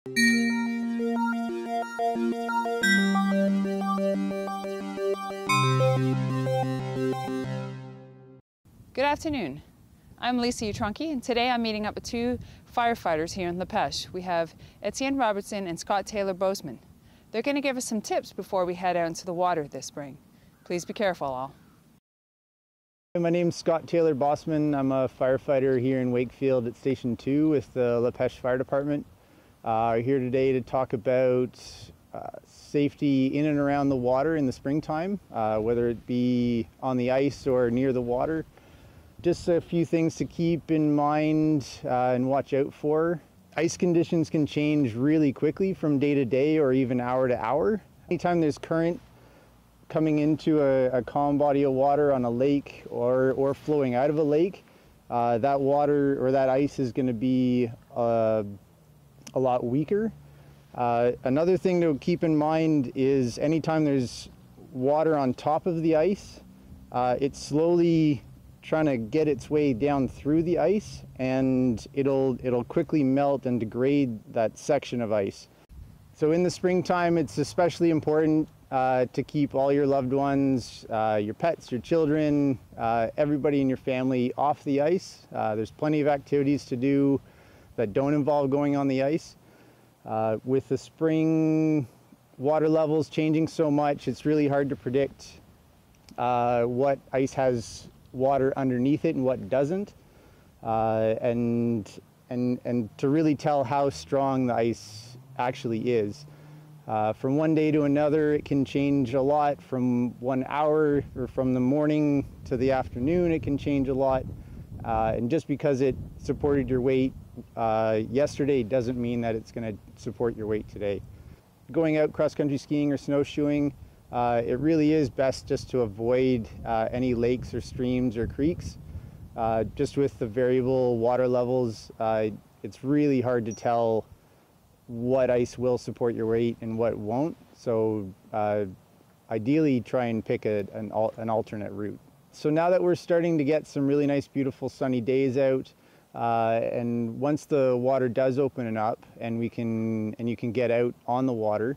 Good afternoon. I'm Lisa Utronki, and today I'm meeting up with two firefighters here in the Peche. We have Etienne Robertson and Scott Taylor Boseman. They're going to give us some tips before we head out into the water this spring. Please be careful, all. My name's Scott Taylor Boseman. I'm a firefighter here in Wakefield at Station 2 with the La Peche Fire Department. We're here today to talk about safety in and around the water in the springtime, whether it be on the ice or near the water. Just a few things to keep in mind and watch out for. Ice conditions can change really quickly from day to day or even hour to hour. Anytime there's current coming into a calm body of water on a lake or flowing out of a lake, that water or that ice is going to be a lot weaker. Another thing to keep in mind is anytime there's water on top of the ice, it's slowly trying to get its way down through the ice, and it'll quickly melt and degrade that section of ice. So in the springtime, it's especially important to keep all your loved ones, your pets, your children, everybody in your family off the ice. There's plenty of activities to do that don't involve going on the ice. With the spring water levels changing so much, it's really hard to predict what ice has water underneath it and what doesn't, and to really tell how strong the ice actually is. From one day to another, it can change a lot. From 1 hour or from the morning to the afternoon, it can change a lot. And just because it supported your weight yesterday doesn't mean that it's going to support your weight today. Going out cross-country skiing or snowshoeing, it really is best just to avoid any lakes or streams or creeks. Just with the variable water levels, it's really hard to tell what ice will support your weight and what won't. So ideally try and pick an alternate route. So now that we're starting to get some really nice, beautiful sunny days out, and once the water does open up and you can get out on the water,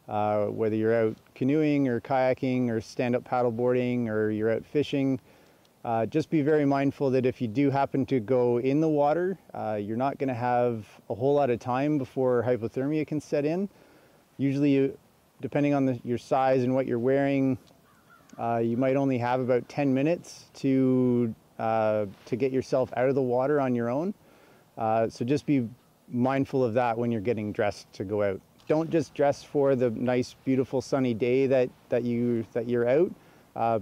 whether you're out canoeing or kayaking or stand-up paddleboarding or you're out fishing, just be very mindful that if you do happen to go in the water, you're not going to have a whole lot of time before hypothermia can set in. Usually, depending on your size and what you're wearing, you might only have about 10 minutes to get yourself out of the water on your own. So just be mindful of that when you're getting dressed to go out. Don't just dress for the nice, beautiful, sunny day that you're out,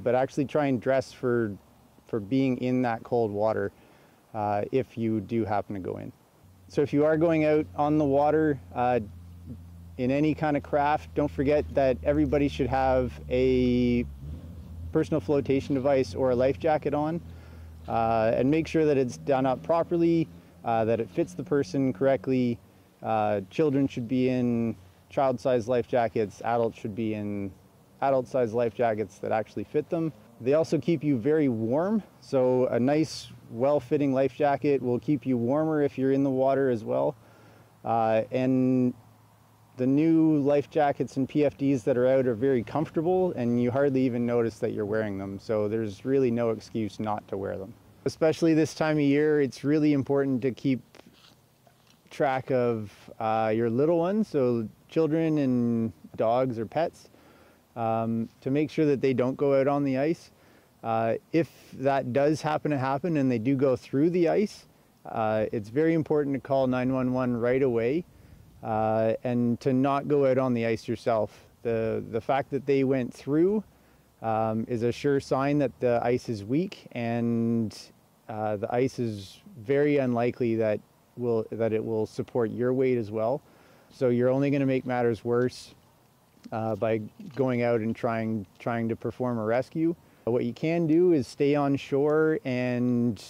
but actually try and dress for being in that cold water if you do happen to go in. So if you are going out on the water in any kind of craft, don't forget that everybody should have a personal flotation device or a life jacket on, and make sure that it's done up properly, that it fits the person correctly. Children should be in child-sized life jackets. Adults should be in adult-sized life jackets that actually fit them. They also keep you very warm, so a nice, well-fitting life jacket will keep you warmer if you're in the water as well. And the new life jackets and PFDs that are out are very comfortable, and you hardly even notice that you're wearing them, so there's really no excuse not to wear them. Especially this time of year, it's really important to keep track of your little ones, so children and dogs or pets, to make sure that they don't go out on the ice. If that does happen and they do go through the ice, it's very important to call 911 right away, and to not go out on the ice yourself. The fact that they went through is a sure sign that the ice is weak, and the ice is very unlikely that it will support your weight as well. So you're only going to make matters worse by going out and trying to perform a rescue. What you can do is stay on shore and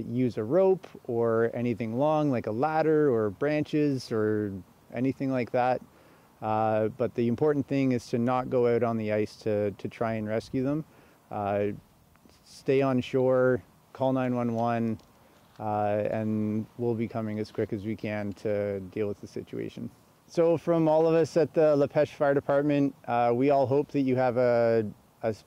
use a rope or anything long like a ladder or branches or anything like that. But the important thing is to not go out on the ice to try and rescue them. Stay on shore, call 911, and we'll be coming as quick as we can to deal with the situation. So from all of us at the Peche Fire Department, we all hope that you have a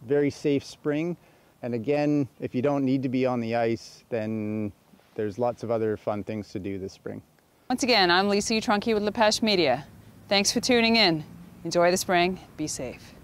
very safe spring. And again, if you don't need to be on the ice, then there's lots of other fun things to do this spring. Once again, I'm Lisa Trunky with Peche Media. Thanks for tuning in. Enjoy the spring. Be safe.